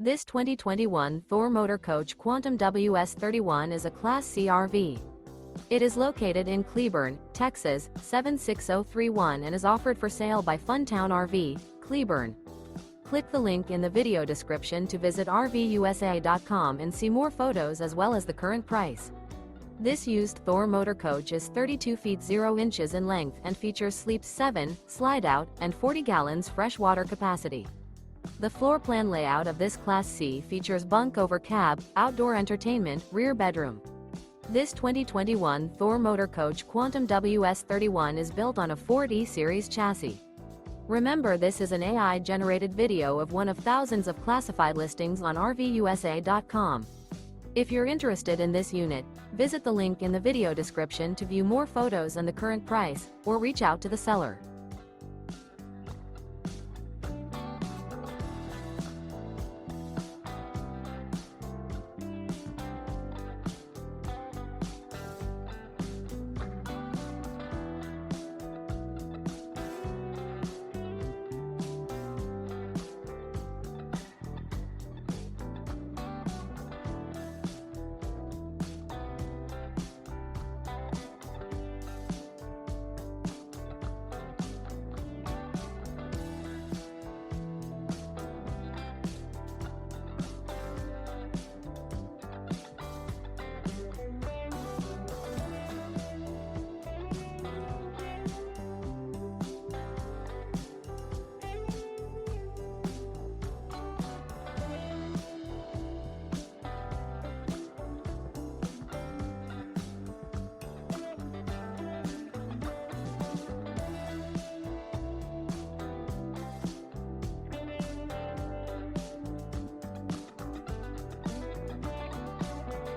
This 2021 Thor Motor Coach Quantum WS31 is a Class C RV. It is located in Cleburne, Texas, 76031 and is offered for sale by Funtown RV, Cleburne. Click the link in the video description to visit RVUSA.com and see more photos as well as the current price. This used Thor motor coach is 32 feet 0 inches in length and features sleeps 7, Slideout, and 40 gallons fresh water capacity. The floor plan layout of this Class C features bunk over cab, outdoor entertainment, rear bedroom. This 2021 Thor motor coach Quantum WS31 is built on a Ford E-Series chassis. Remember, this is an AI-generated video of one of thousands of classified listings on RVUSA.com. If you're interested in this unit, visit the link in the video description to view more photos and the current price, or reach out to the seller.